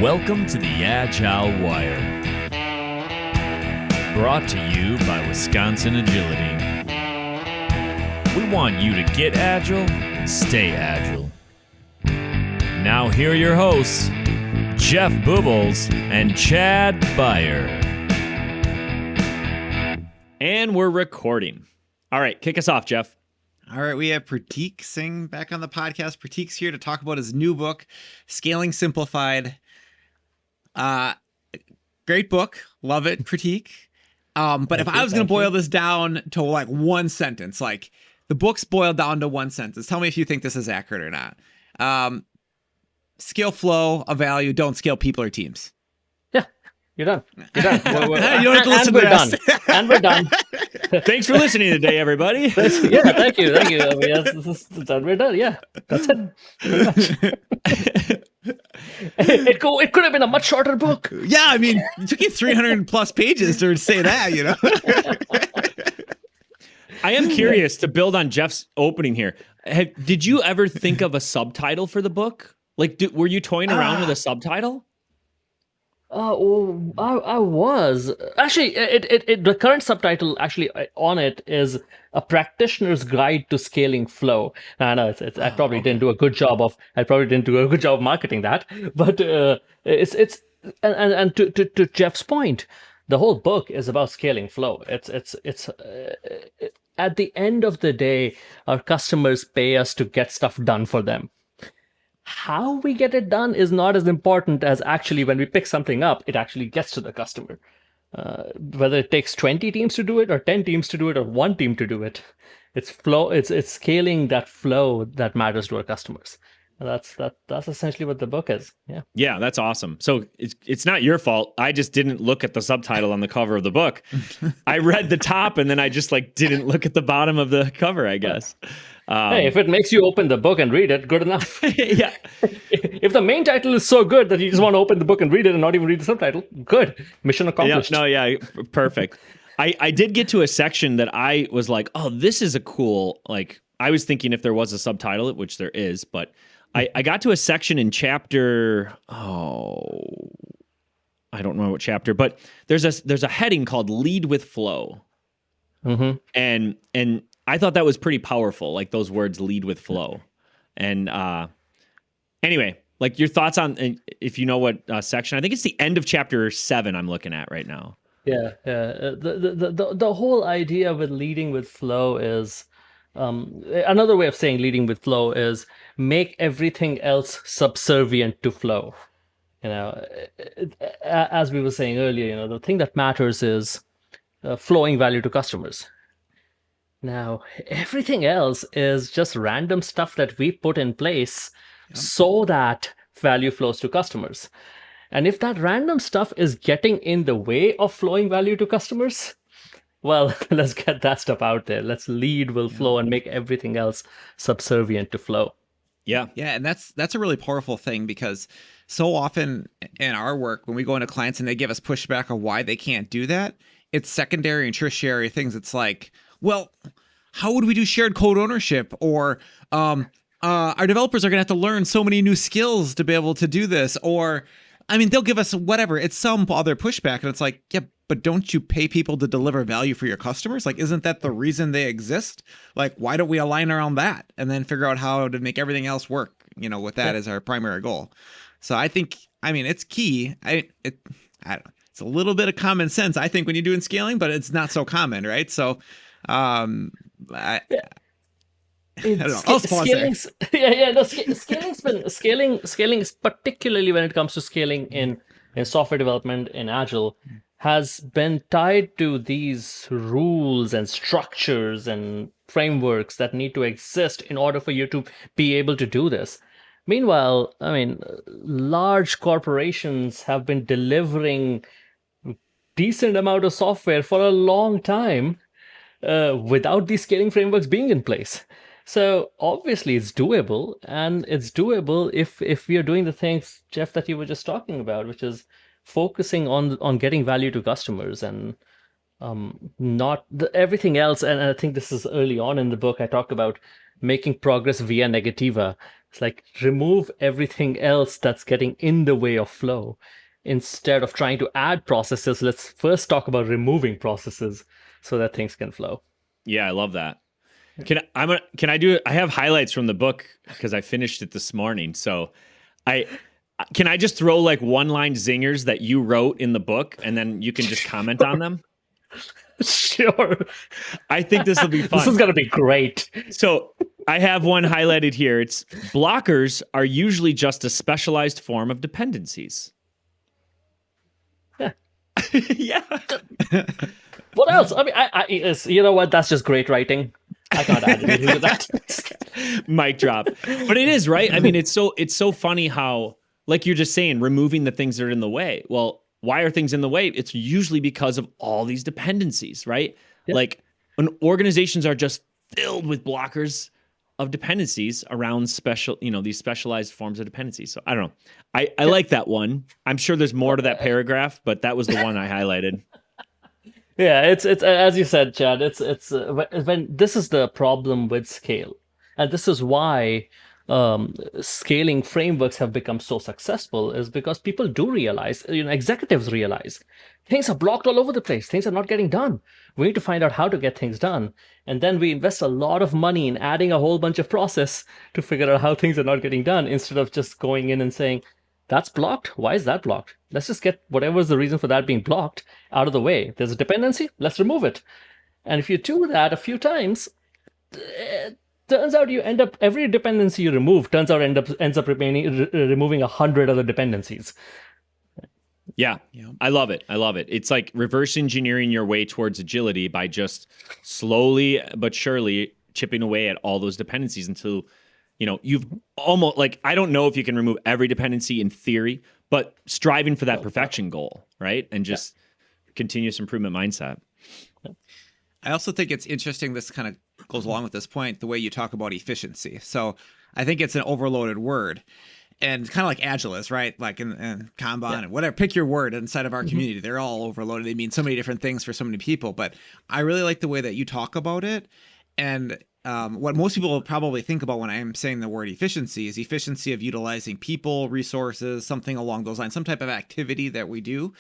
Welcome to the Agile Wire. Brought to you by Wisconsin Agility. We want you to get agile and stay agile. Now here are your hosts, Jeff Bubolz and Chad Beier. And we're recording. All right, kick us off, Jeff. All right, we have Prateek Singh back on the podcast. Prateek's here to talk about his new book, Scaling Simplified. Great book. Love it, Prateek. But if I was going to boil this down to like one sentence, like the book's boiled down to one sentence, tell me if you think this is accurate or not. Scale flow of value, don't scale people or teams. Yeah, you're done. You're done. You don't have to listen to the rest. And we're done. Thanks for listening today, everybody. Yeah, thank you. I mean, we're done. Yeah, that's it. It could have been a much shorter book. Yeah, I mean, it took you 300 plus pages to say that, you know. I am curious to build on Jeff's opening here. Did you ever think of a subtitle for the book? Like, were you toying around with a subtitle? Well, I was actually. The current subtitle actually on it is "A Practitioner's Guide to Scaling Flow." Now, I know I probably didn't do a good job of. I probably didn't do a good job of marketing that, but it's to Jeff's point, the whole book is about scaling flow. It's at the end of the day, our customers pay us to get stuff done for them. How we get it done is not as important as actually when we pick something up, it actually gets to the customer. Whether it takes 20 teams to do it or 10 teams to do it or one team to do it, it's flow. It's scaling that flow that matters to our customers. And that's essentially what the book is. Yeah, that's awesome. So it's not your fault. I just didn't look at the subtitle on the cover of the book. I read the top and then I just didn't look at the bottom of the cover, I guess. Hey, if it makes you open the book and read it, good enough. Yeah. If the main title is so good that you just want to open the book and read it and not even read the subtitle, good. Mission accomplished. Yeah, perfect. I did get to a section that I was like, oh, this is a cool, I was thinking if there was a subtitle, which there is, but I got to a section in chapter, I don't know what chapter, but there's a heading called Lead with Flow. Mm-hmm. And I thought that was pretty powerful, like those words, lead with flow. And anyway, your thoughts on, if you know what section, I think it's the end of chapter 7 I'm looking at right now. Yeah. The whole idea with leading with flow is, another way of saying leading with flow is make everything else subservient to flow. As we were saying earlier, the thing that matters is flowing value to customers. Now, everything else is just random stuff that we put in place so that value flows to customers. And if that random stuff is getting in the way of flowing value to customers, well, let's get that stuff out there. Let's lead with flow and make everything else subservient to flow. Yeah, and that's a really powerful thing, because so often in our work, when we go into clients and they give us pushback of why they can't do that, it's secondary and tertiary things. It's like, well, how would we do shared code ownership? Or our developers are going to have to learn so many new skills to be able to do this. Or, I mean, they'll give us whatever. It's some other pushback. And it's like, yeah, but don't you pay people to deliver value for your customers? Isn't that the reason they exist? Why don't we align around that and then figure out how to make everything else work, with that as our primary goal? So I think, it's key. I don't know. It's a little bit of common sense, I think, when you're doing scaling, but it's not so common, right? So, I don't know. Scaling, particularly when it comes to scaling in software development in Agile, has been tied to these rules and structures and frameworks that need to exist in order for you to be able to do this. Meanwhile, large corporations have been delivering decent amount of software for a long time without these scaling frameworks being in place. So obviously it's doable, and it's doable if we are doing the things, Jeff, that you were just talking about, which is focusing on getting value to customers and not everything else. And I think this is early on in the book. I talked about making progress via negativa. It's like remove everything else that's getting in the way of flow. Instead of trying to add processes, let's first talk about removing processes so that things can flow. Yeah, I love that. Can I do? I have highlights from the book because I finished it this morning. So, I can I just throw like one line zingers that you wrote in the book, and then you can just comment on them. Sure. I think this will be fun. This is gonna be great. So I have one highlighted here. It's blockers are usually just a specialized form of dependencies. Yeah. Yeah. What else? I mean, you know what? That's just great writing. I can't add anything to that. Mic drop. But it is, right? I mean, it's so funny how, like you're just saying, removing the things that are in the way. Well, why are things in the way? It's usually because of all these dependencies, right? Yep. Like when organizations are just filled with blockers of dependencies around these specialized forms of dependencies. So I don't know. I like that one. I'm sure there's more to that paragraph, but that was the one I highlighted. Yeah, it's as you said, Chad. It's when this is the problem with scale, and this is why scaling frameworks have become so successful. Is because people do realize, executives realize, things are blocked all over the place. Things are not getting done. We need to find out how to get things done, and then we invest a lot of money in adding a whole bunch of process to figure out how things are not getting done, instead of just going in and saying, that's blocked. Why is that blocked? Let's just get whatever's the reason for that being blocked out of the way. There's a dependency. Let's remove it. And if you do that a few times, it turns out you end up every dependency you remove ends up removing 100 other dependencies. Yeah, I love it. It's like reverse engineering your way towards agility by just slowly but surely chipping away at all those dependencies until you've almost, like, I don't know if you can remove every dependency in theory, but striving for that perfection goal, right? And just continuous improvement mindset. I also think it's interesting, this kind of goes along with this point, the way you talk about efficiency. So I think it's an overloaded word. And kind of like Agile is, right? Like in Kanban and whatever, pick your word inside of our community. They're all overloaded. They mean so many different things for so many people. But I really like the way that you talk about it. And what most people will probably think about when I'm saying the word efficiency is efficiency of utilizing people, resources, something along those lines, some type of activity that we do.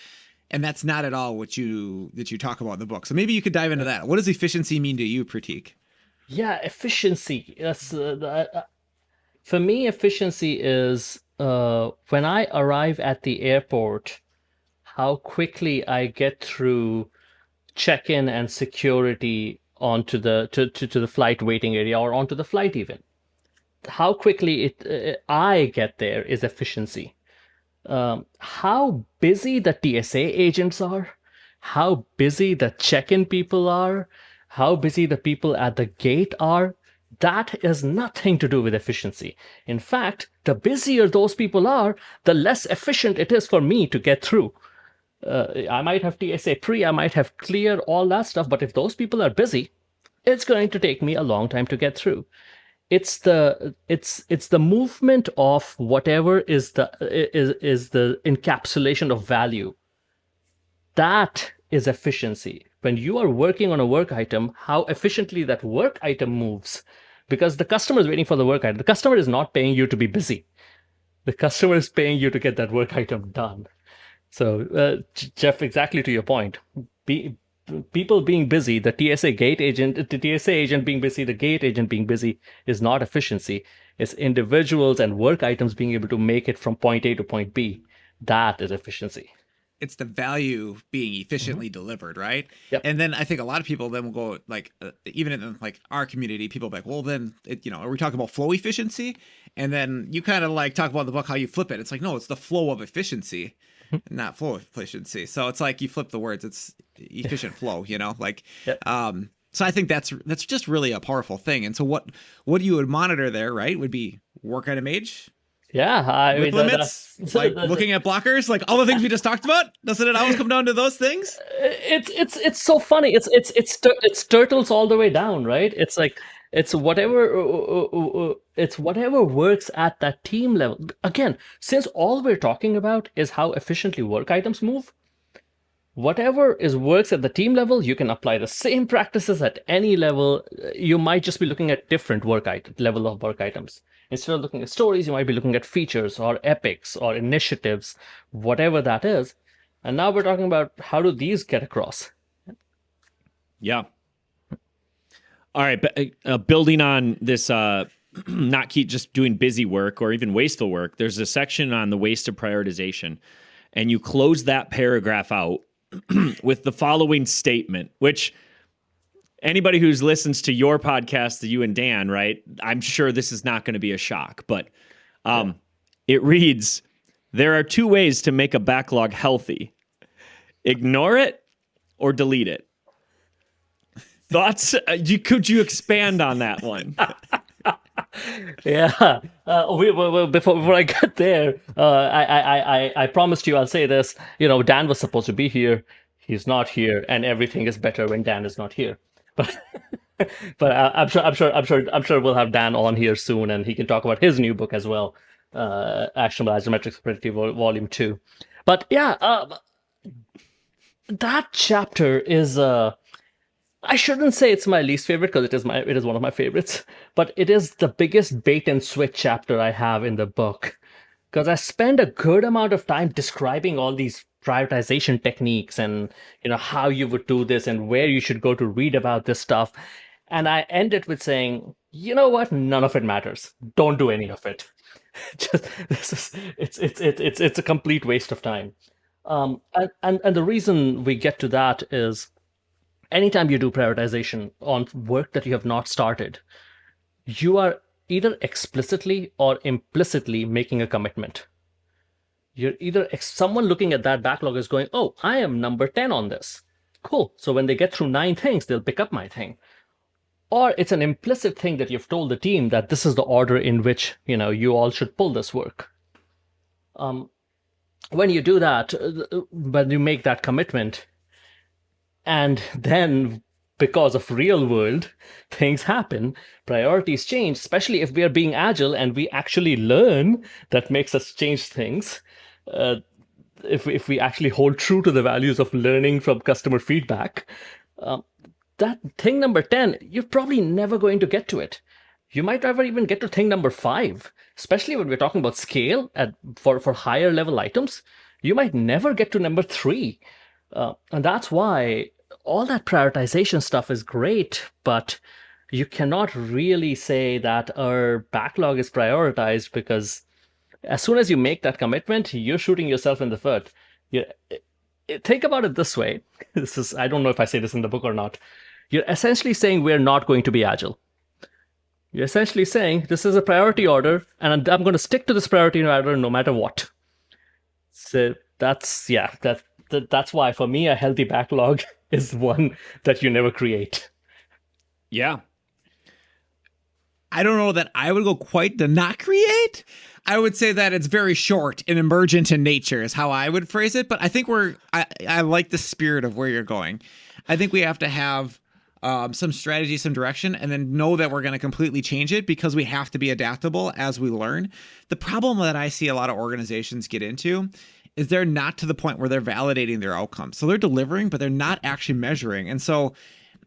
And that's not at all what you talk about in the book. So maybe you could dive into that. What does efficiency mean to you, Prateek? Yeah, efficiency. For me, efficiency is when I arrive at the airport, how quickly I get through check-in and security onto the to the flight waiting area, or onto the flight even. How quickly I get there is efficiency. How busy the TSA agents are, how busy the check-in people are, how busy the people at the gate are, that has nothing to do with efficiency. In fact, the busier those people are, the less efficient it is for me to get through. I might have TSA pre, I might have clear, all that stuff, but if those people are busy, it's going to take me a long time to get through. It's the movement of whatever is the encapsulation of value. That is efficiency. When you are working on a work item, how efficiently that work item moves, because the customer is waiting for the work item. The customer is not paying you to be busy. The customer is paying you to get that work item done. So, Jeff, exactly to your point, people being busy, the TSA agent being busy, the gate agent being busy is not efficiency. It's individuals and work items being able to make it from point A to point B. That is efficiency. It's the value being efficiently delivered, right? Yep. And then I think a lot of people then will go, like, even in like our community, people will be like, well, then, are we talking about flow efficiency? And then you kind of like talk about in the book how you flip it. It's like, no, it's the flow of efficiency, not flow efficiency. So it's like you flip the words. It's efficient flow, like, Yep. So I think that's just really a powerful thing. And so what you would monitor there, right, would be work item age. Yeah, I mean, limits, like looking at blockers, like all the things we just talked about. Doesn't it always come down to those things? It's so funny. It's turtles all the way down, right? It's like it's whatever works at that team level. Again, since all we're talking about is how efficiently work items move, whatever is works at the team level, you can apply the same practices at any level. You might just be looking at different level of work items. Instead of looking at stories, you might be looking at features or epics or initiatives, whatever that is. And now we're talking about how do these get across? Yeah. All right, but building on this, not keep just doing busy work or even wasteful work. There's a section on the waste of prioritization, and you close that paragraph out with the following statement, which anybody who's listens to your podcast, you and Dan, right? I'm sure this is not going to be a shock, but it reads, there are two ways to make a backlog healthy. Ignore it or delete it. Thoughts? Could you expand on that one? Yeah. Before I get there, I promised you I'll say this. Dan was supposed to be here. He's not here, and everything is better when Dan is not here. But I'm sure we'll have Dan on here soon, and he can talk about his new book as well, Actionable Isometrics Predictive Volume 2. But yeah, that chapter is I shouldn't say it's my least favorite because it is one of my favorites, but it is the biggest bait and switch chapter I have in the book because I spend a good amount of time describing all these prioritization techniques and how you would do this and where you should go to read about this stuff. And I end it with saying, you know what? None of it matters. Don't do any of it. It's a complete waste of time. And the reason we get to that is anytime you do prioritization on work that you have not started, you are either explicitly or implicitly making a commitment. You're either someone looking at that backlog is going, oh, I am number 10 on this. Cool. So when they get through 9 things, they'll pick up my thing. Or it's an implicit thing that you've told the team that this is the order in which you all should pull this work. When you do that, when you make that commitment, and then because of real world things happen, priorities change, especially if we are being agile and we actually learn, that makes us change things. If we actually hold true to the values of learning from customer feedback, that thing number 10, you're probably never going to get to it. You might never even get to thing number 5, especially when we're talking about scale for higher level items. You might never get to number 3. And that's why all that prioritization stuff is great, but you cannot really say that our backlog is prioritized because as soon as you make that commitment, you're shooting yourself in the foot. Think about it this way. I don't know if I say this in the book or not. You're essentially saying we're not going to be agile. You're essentially saying this is a priority order, and I'm going to stick to this priority order no matter what. So that's why for me a healthy backlog is one that you never create. Yeah. I don't know that I would go quite to not create. I would say that it's very short and emergent in nature is how I would phrase it. But I think I like the spirit of where you're going. I think we have to have some strategy, some direction, and then know that we're going to completely change it because we have to be adaptable as we learn. The problem that I see a lot of organizations get into is they're not to the point where they're validating their outcomes. So they're delivering, but they're not actually measuring. And so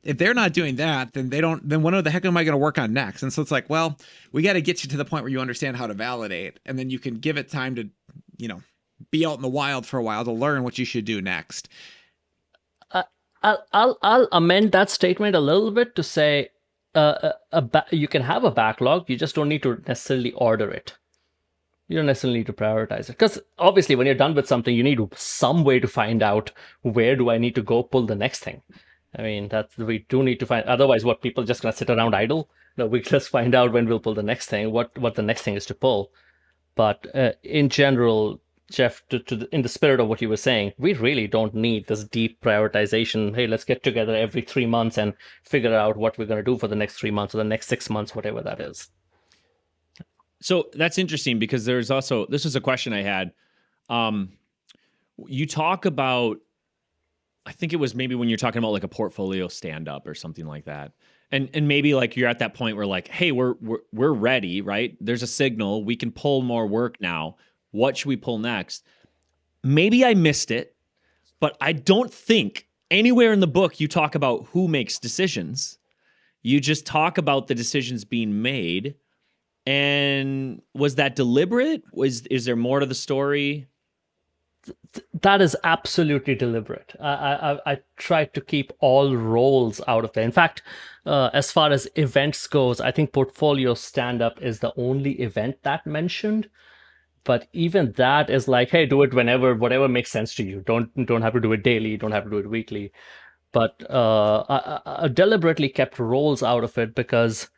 if they're not doing that, then what the heck am I going to work on next? And so it's like, well, we got to get you to the point where you understand how to validate, and then you can give it time to, be out in the wild for a while to learn what you should do next. I'll amend that statement a little bit to say you can have a backlog, you just don't need to necessarily order it. You don't necessarily need to prioritize it. Because obviously when you're done with something, you need some way to find out where do I need to go pull the next thing. I mean, we do need to find, otherwise what, people just going to sit around idle? No, we just find out when we'll pull the next thing, what the next thing is to pull. But in general, Jeff, in the spirit of what you were saying, we really don't need this deep prioritization. Hey, let's get together every 3 months and figure out what we're going to do for the next 3 months or the next 6 months, whatever that is. So that's interesting because this was a question I had. You talk about, I think it was maybe when you're talking about like a portfolio stand up or something like that. And maybe like you're at that point where like, hey, we're ready, right? There's a signal, we can pull more work now. What should we pull next? Maybe I missed it, but I don't think anywhere in the book you talk about who makes decisions. You just talk about the decisions being made. And was that deliberate? Is there more to the story? That is absolutely deliberate. I tried to keep all roles out of there. In fact, as far as events goes, I think portfolio stand-up is the only event that mentioned. But even that is like, hey, do it whenever, whatever makes sense to you. Don't have to do it daily. You don't have to do it weekly. But I deliberately kept roles out of it because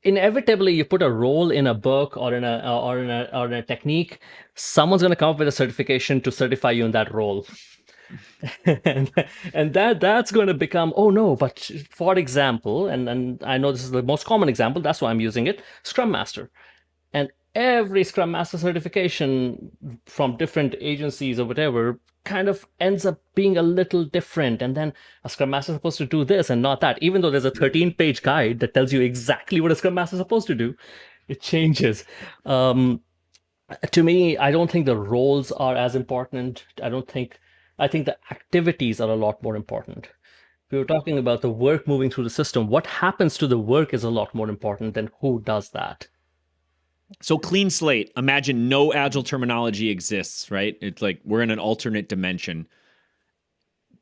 inevitably you put a role in a book or in a technique, someone's going to come up with a certification to certify you in that role. and that's going to become, oh no, but for example, and I know this is the most common example, that's why I'm using it, Scrum Master. And every Scrum Master certification from different agencies or whatever kind of ends up being a little different. And then a Scrum Master is supposed to do this and not that. Even though there's a 13-page guide that tells you exactly what a Scrum Master is supposed to do, it changes. To me, I don't think the roles are as important. I think the activities are a lot more important. We were talking about the work moving through the system. What happens to the work is a lot more important than who does that. So clean slate. Imagine no agile terminology exists, right? It's like we're in an alternate dimension.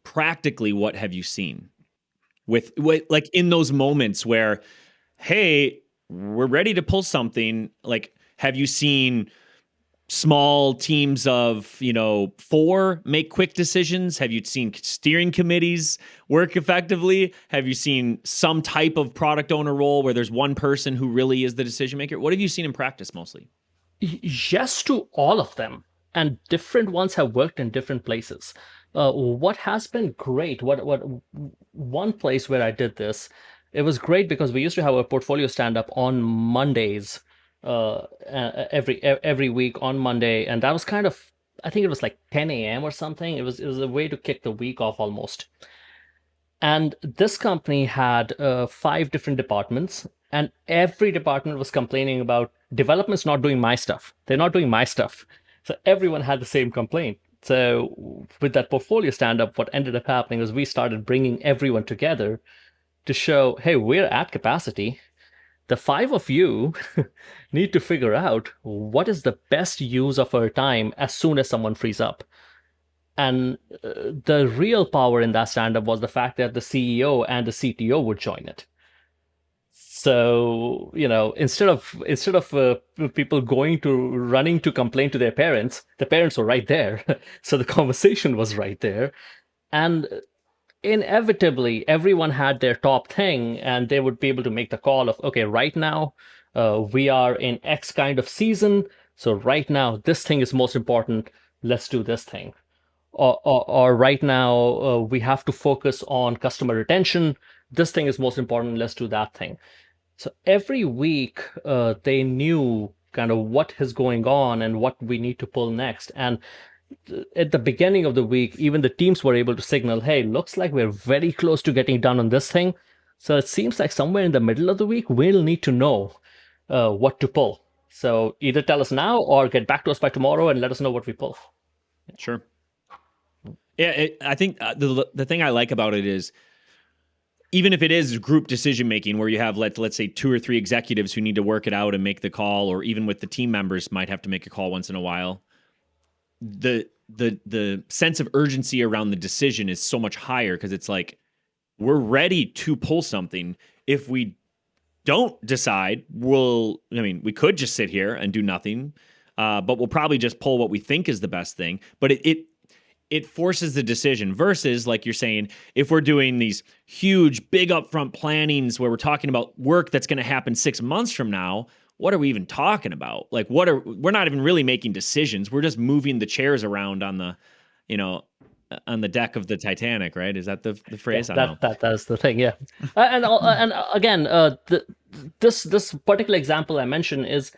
Practically, what have you seen with like in those moments where, hey, we're ready to pull something? Like, have you seen small teams of 4 make quick decisions? Have you seen steering committees work effectively? Have you seen some type of product owner role where there's one person who really is the decision maker? What have you seen in practice mostly? Yes to all of them, and different ones have worked in different places. What has been great, what one place where I did this, it was great because we used to have a portfolio stand-up on Mondays, every week on Monday, and that was kind of, I think it was like 10 a.m. or something. It was a way to kick the week off almost. And this company had 5 different departments, and every department was complaining about development's not doing my stuff. They're not doing my stuff. So everyone had the same complaint. So with that portfolio stand-up, what ended up happening was we started bringing everyone together to show, hey, we're at capacity. The 5 of you need to figure out what is the best use of our time as soon as someone frees up. And the real power in that stand-up was the fact that the CEO and the CTO would join it. So, instead of people running to complain to their parents, the parents were right there. So the conversation was right there. And inevitably, everyone had their top thing, and they would be able to make the call of, okay, right now, we are in X kind of season. So right now, this thing is most important. Let's do this thing. Or right now, we have to focus on customer retention. This thing is most important. Let's do that thing. So every week, they knew kind of what is going on and what we need to pull next. And at the beginning of the week, even the teams were able to signal, hey, looks like we're very close to getting done on this thing. So it seems like somewhere in the middle of the week, we'll need to know what to pull. So either tell us now or get back to us by tomorrow and let us know what we pull. Sure. Yeah, I think the thing I like about it is, even if it is group decision making where you have let's say 2 or 3 executives who need to work it out and make the call, or even with the team members might have to make a call once in a while, the sense of urgency around the decision is so much higher because it's like we're ready to pull something. If we don't decide, we could just sit here and do nothing, but we'll probably just pull what we think is the best thing. But it forces the decision versus, like you're saying, if we're doing these huge, big upfront plannings where we're talking about work that's going to happen 6 months from now, what are we even talking about? Like, we're not even really making decisions. We're just moving the chairs around on the, on the deck of the Titanic, right? Is that the phrase? Yeah, that's the thing, yeah. And again, this particular example I mentioned is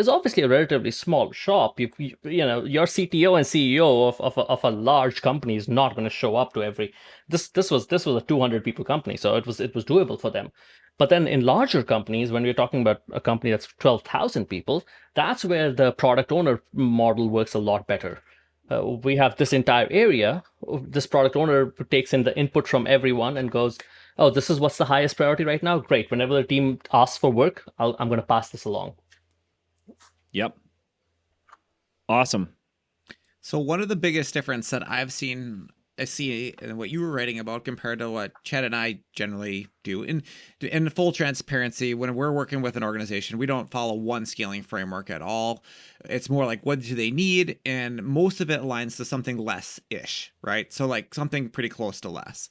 obviously a relatively small shop. Your CTO and CEO of a large company is not going to show up to every. This was a 200 people company, so it was doable for them. But then in larger companies, when we're talking about a company that's 12,000 people, that's where the product owner model works a lot better. we have this entire area. This product owner takes in the input from everyone and goes, "Oh, this is what's the highest priority right now. Great. Whenever the team asks for work, I'm going to pass this along." Yep. Awesome. So one of the biggest difference that I see in what you were writing about compared to what Chad and I generally do. In full transparency, when we're working with an organization, we don't follow one scaling framework at all. It's more like, what do they need? And most of it aligns to something less-ish, right? So like something pretty close to less.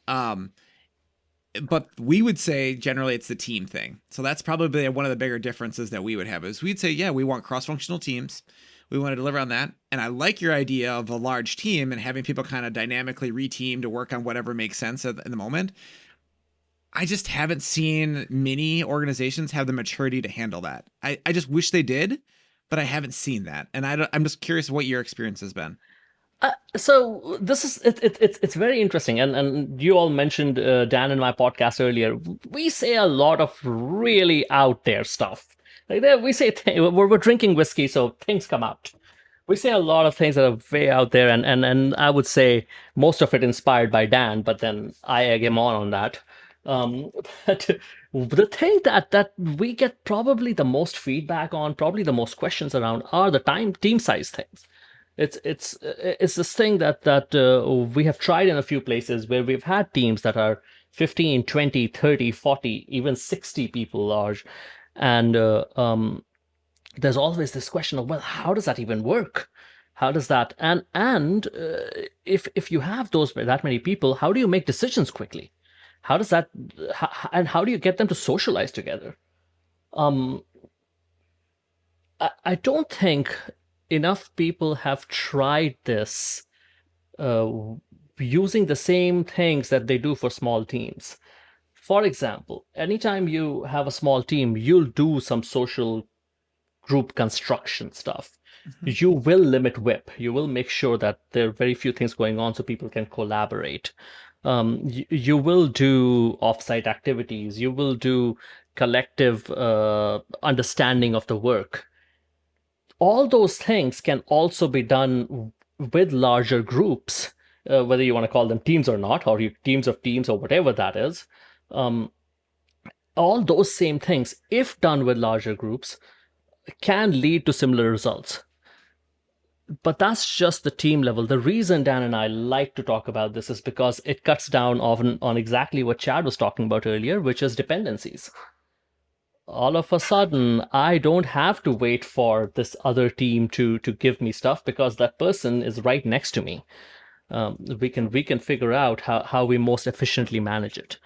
But we would say generally it's the team thing. So that's probably one of the bigger differences that we would have is we'd say, yeah, we want cross-functional teams. We want to deliver on that. And I like your idea of a large team and having people kind of dynamically reteam to work on whatever makes sense in the moment. I just haven't seen many organizations have the maturity to handle that. I just wish they did, but I haven't seen that. And I'm just curious what your experience has been. So this is it's very interesting, and you all mentioned Dan in my podcast earlier. We say a lot of really out there stuff. Like we say we're drinking whiskey, so things come out. We say a lot of things that are way out there, and I would say most of it inspired by Dan, but then I egg him on that. But the thing that we get probably the most feedback on, probably the most questions around, are the team size things. It's this thing that we have tried in a few places where we've had teams that are 15, 20, 30, 40, even 60 people large. And there's always this question of, well, how does that even work? How does that, and if you have that many people, how do you make decisions quickly? How does that, and how do you get them to socialize together? I don't think enough people have tried this using the same things that they do for small teams. For example, anytime you have a small team, you'll do some social group construction stuff. You will limit WIP. You will make sure that there are very few things going on so people can collaborate. You will do offsite activities. You will do collective understanding of the work. All those things can also be done with larger groups, whether you want to call them teams or not, or teams of teams or whatever that is. All those same things, if done with larger groups, can lead to similar results. But that's just the team level. The reason Dan and I like to talk about this is because it cuts down often on exactly what Chad was talking about earlier, which is dependencies. All of a sudden, I don't have to wait for this other team to give me stuff because that person is right next to me. We can figure out how we most efficiently manage it.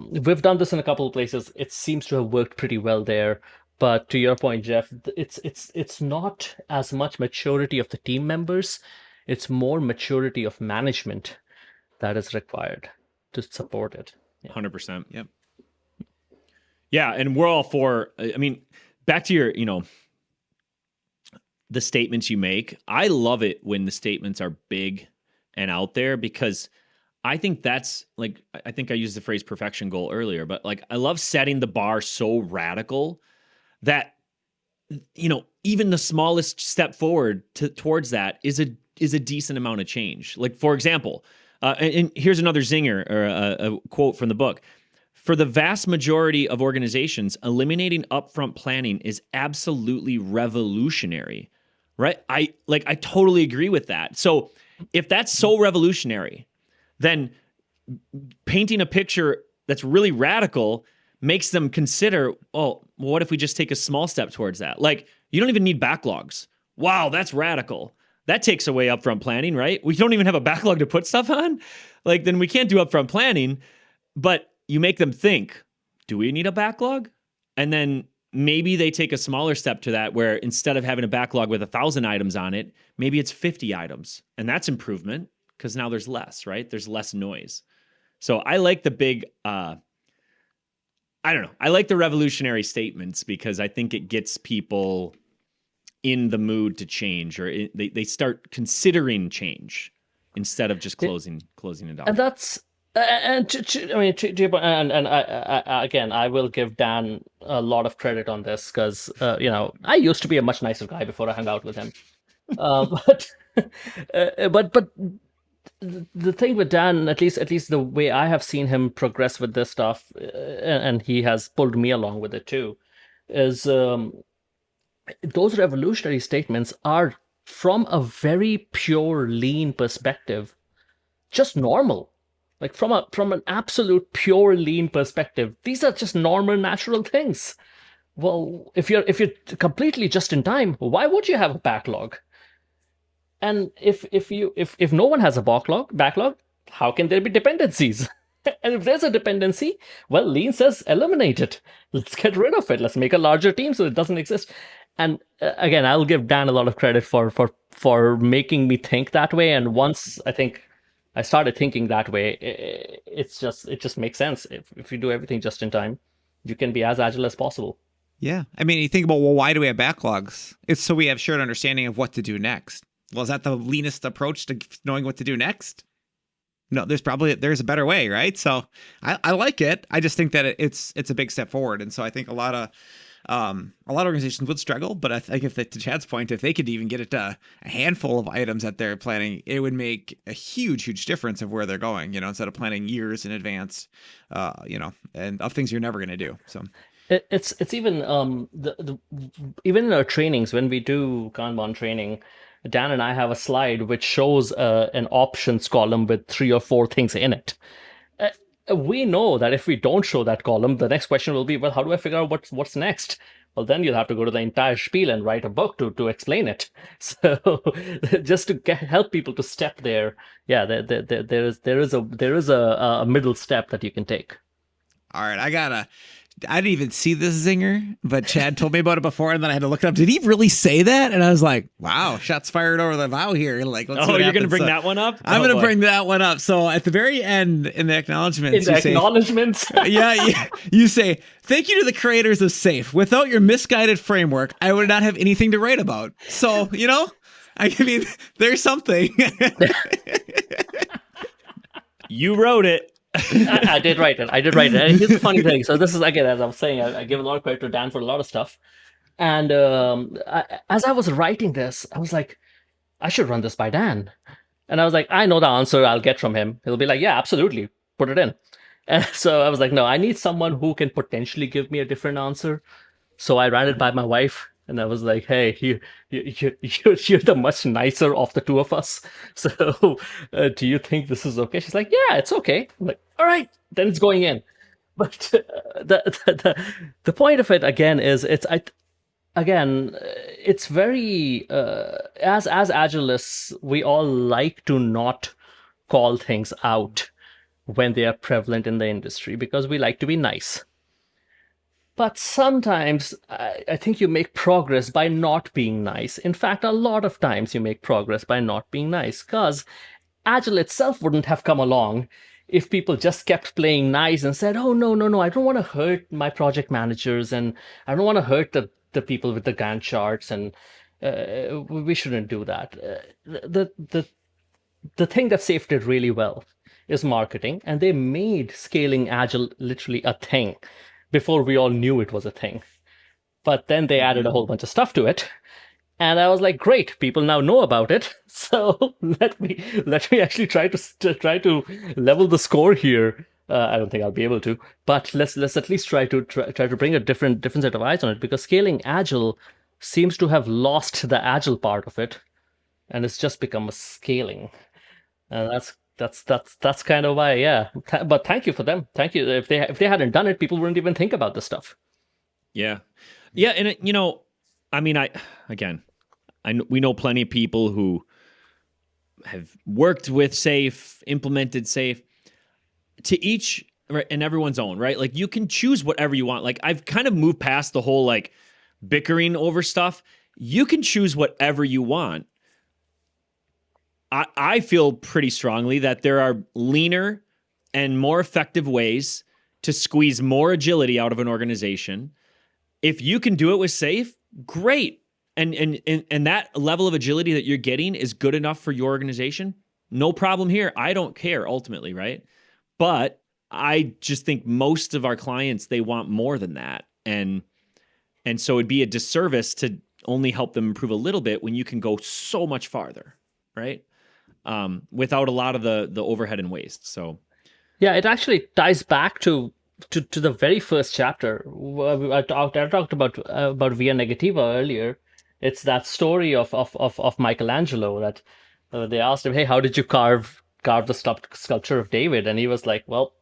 We've done this in a couple of places. It seems to have worked pretty well there. But to your point, Jeff, it's not as much maturity of the team members. It's more maturity of management that is required to support it. 100%. Yep. Yeah, and we're all for, I mean, back to your, the statements you make. I love it when the statements are big and out there because I think that's like, I think I used the phrase perfection goal earlier, but like, I love setting the bar so radical that, even the smallest step forward towards that is a decent amount of change. Like, for example, and here's another zinger or a quote from the book. For the vast majority of organizations, eliminating upfront planning is absolutely revolutionary, right? I totally agree with that. So if that's so revolutionary, then painting a picture that's really radical makes them consider, well, what if we just take a small step towards that? Like, you don't even need backlogs. Wow, that's radical. That takes away upfront planning, right? We don't even have a backlog to put stuff on. Like, then we can't do upfront planning, but you make them think, do we need a backlog? And then maybe they take a smaller step to that where instead of having a backlog with 1,000 items on it, maybe it's 50 items. And that's improvement because now there's less, right? There's less noise. So I like the big, I don't know. I like the revolutionary statements because I think it gets people in the mood to change or they start considering change instead of just closing it off. And that's, and to your point, and I again, I will give Dan a lot of credit on this because I used to be a much nicer guy before I hung out with him, but But the thing with Dan, at least the way I have seen him progress with this stuff, and he has pulled me along with it too, is those revolutionary statements are from a very pure lean perspective, just normal. Like from an absolute pure lean perspective, these are just normal, natural things. Well, if you're completely just in time, why would you have a backlog? And if no one has a backlog, how can there be dependencies? And if there's a dependency, well, Lean says eliminate it. Let's get rid of it. Let's make a larger team so it doesn't exist. And again, I'll give Dan a lot of credit for making me think that way. And once I think I started thinking that way, it just makes sense. If you do everything just in time, you can be as agile as possible. Yeah. I mean, you think about, well, why do we have backlogs? It's so we have shared understanding of what to do next. Well, is that the leanest approach to knowing what to do next? No, there's a better way, right? So I like it. I just think that it's a big step forward, and so I think a lot of organizations would struggle. But I think to Chad's point, if they could even get it to a handful of items that they're planning, it would make a huge difference of where they're going. Instead of planning years in advance, and of things you're never going to do. So. It's even even in our trainings when we do Kanban training, Dan and I have a slide which shows an options column with 3 or 4 things in it. We know that if we don't show that column, the next question will be, well, how do I figure out what's next? Well, then you'll have to go to the entire spiel and write a book to explain it. So just to help people to step there, yeah, there is a middle step that you can take. All right, I didn't even see this zinger, but Chad told me about it before, and then I had to look it up. Did he really say that? And I was like, wow, shots fired over the bow here. Like, let's see what you're going to bring so, that one up? I'm going to bring that one up. So at the very end, in the acknowledgments, you say, thank you to the creators of SAFe. Without your misguided framework, I would not have anything to write about. So, I mean, there's something. You wrote it. I did write it. And here's the funny thing. So this is, again, as I was saying, I give a lot of credit to Dan for a lot of stuff. And as I was writing this, I was like, I should run this by Dan. And I was like, I know the answer I'll get from him. He'll be like, yeah, absolutely. Put it in. And so I was like, no, I need someone who can potentially give me a different answer. So I ran it by my wife. And I was like, hey, you're the much nicer of the two of us. So do you think this is okay? She's like, yeah, it's okay. I'm like, all right, then it's going in. But the point of it, again, is it's very, as Agilists, we all like to not call things out when they are prevalent in the industry because we like to be nice. But sometimes I think you make progress by not being nice. In fact, a lot of times you make progress by not being nice because Agile itself wouldn't have come along if people just kept playing nice and said, oh, no, I don't want to hurt my project managers and I don't want to hurt the people with the Gantt charts and we shouldn't do that. The thing that SAFe did really well is marketing, and they made scaling Agile literally a thing before we all knew it was a thing. But then they added a whole bunch of stuff to it. And I was like, great, people now know about it. So let me actually try to level the score here. I don't think I'll be able to, but let's at least try to bring a different set of eyes on it, because scaling Agile seems to have lost the Agile part of it, and it's just become a scaling. And that's kind of why, yeah. But thank you for them. Thank you. If they hadn't done it, people wouldn't even think about this stuff. Yeah, and I mean, we know plenty of people who have worked with SAFe, implemented SAFe. To each and everyone's own, right? Like, you can choose whatever you want. Like, I've kind of moved past the whole like bickering over stuff. You can choose whatever you want. I feel pretty strongly that there are leaner and more effective ways to squeeze more agility out of an organization. If you can do it with SAFe, great. And that level of agility that you're getting is good enough for your organization. No problem here. I don't care ultimately, right? But I just think most of our clients, they want more than that. And so it'd be a disservice to only help them improve a little bit when you can go so much farther. right? Without a lot of the overhead and waste. So Yeah, it actually ties back to the very first chapter. I talked about Via Negativa earlier. It's that story of Michelangelo that they asked him, "Hey, how did you carve the sculpture of David?" And he was like, "Well,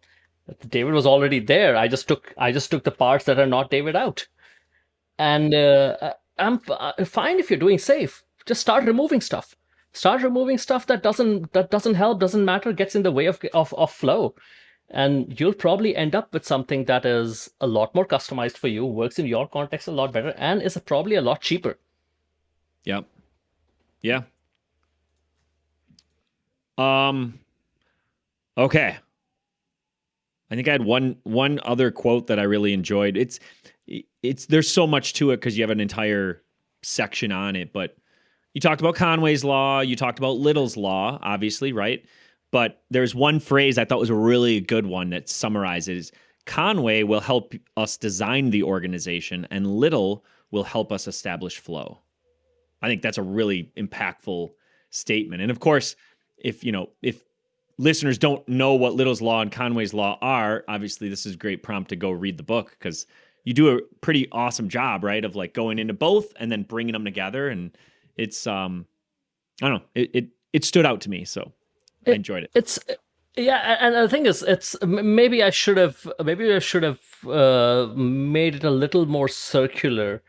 David was already there. I just took the parts that are not David out." And I'm fine if you're doing safe. Just start removing stuff. Start removing stuff that doesn't help, doesn't matter, gets in the way of flow. And you'll probably end up with something that is a lot more customized for you, works in your context a lot better, and is probably a lot cheaper. Yep. Yeah. Okay. I think I had one other quote that I really enjoyed. It's there's so much to it because you have an entire section on it, but you talked about Conway's law, you talked about Little's law, obviously, right? But there's one phrase I thought was a really good one that summarizes Conway will help us design the organization and Little will help us establish flow. I think that's a really impactful statement. And of course, if listeners don't know what Little's law and Conway's law are, obviously this is a great prompt to go read the book because you do a pretty awesome job, right? Of like going into both and then bringing them together. And it's, I don't know, it stood out to me. So I enjoyed it. Yeah, and the thing is, maybe I should have made it a little more circular,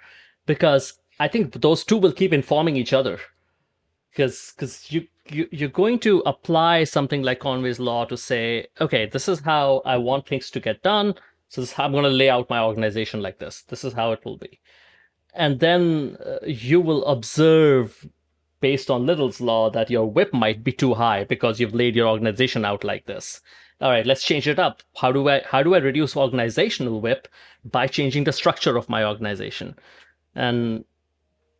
because I think those two will keep informing each other. Because you're going to apply something like Conway's law to say, okay, this is how I want things to get done. So this is how I'm going to lay out my organization like this. This is how it will be. And then you will observe, based on Little's law, that your whip might be too high because you've laid your organization out like this. All right, let's change it up. How do I reduce organizational whip? By changing the structure of my organization. And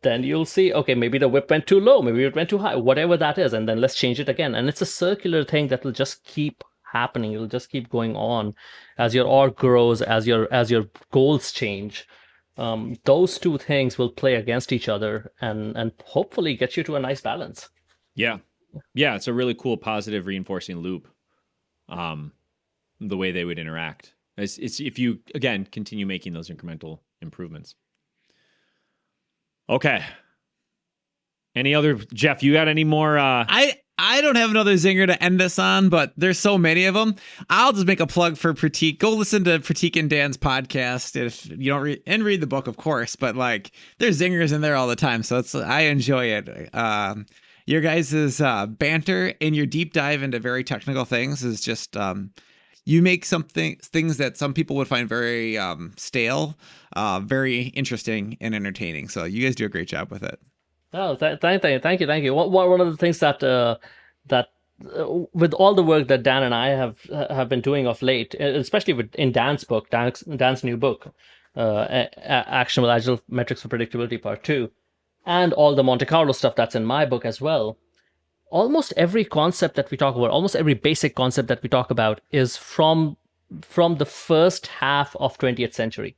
then you'll see, okay, maybe the whip went too low, maybe it went too high, whatever that is, and then let's change it again. And it's a circular thing that will just keep happening. It'll just keep going on as your org grows, as your goals change. Those two things will play against each other and hopefully get you to a nice balance. Yeah. It's a really cool positive reinforcing loop. The way they would interact. It's if you again continue making those incremental improvements. Okay. Any other, Jeff, you got any more? I don't have another zinger to end this on, but there's so many of them. I'll just make a plug for Prateek. Go listen to Prateek and Dan's podcast if you don't read the book, of course. But like, there's zingers in there all the time, so I enjoy it. Your guys' banter and your deep dive into very technical things is just you make things that some people would find very stale, very interesting and entertaining. So you guys do a great job with it. Oh, thank you. One of the things that with all the work that Dan and I have been doing of late, especially in Dan's book, Dan's new book, Actionable Agile Metrics for Predictability Part 2, and all the Monte Carlo stuff that's in my book as well. Almost every concept that we talk about, almost every basic concept that we talk about is from the first half of 20th century.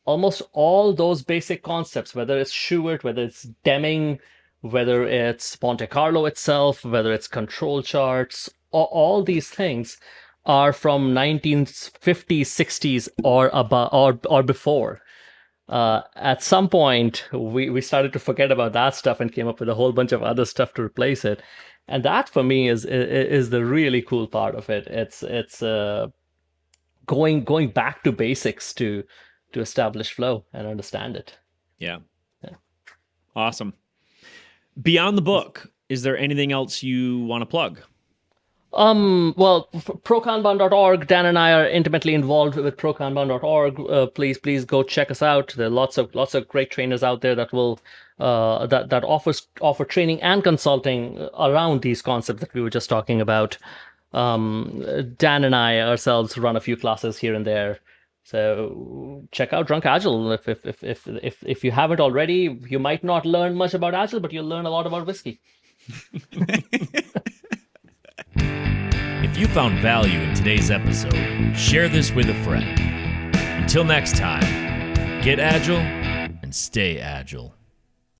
Almost all those basic concepts, whether it's Schubert, whether it's Deming, whether it's Monte Carlo itself, whether it's control charts, all these things are from 1950s, 60s or before. At some point, we started to forget about that stuff and came up with a whole bunch of other stuff to replace it. And that for me is the really cool part of it. It's going back to basics to establish flow and understand it. Yeah. Awesome. Beyond the book, is there anything else you want to plug? Well, prokanban.org, Dan and I are intimately involved with prokanban.org. Please go check us out. There are lots of great trainers out there that will that offer training and consulting around these concepts that we were just talking about. Dan and I ourselves run a few classes here and there. So check out Drunk Agile. If you haven't already, you might not learn much about Agile, but you'll learn a lot about whiskey. If you found value in today's episode, share this with a friend. Until next time, get agile and stay agile.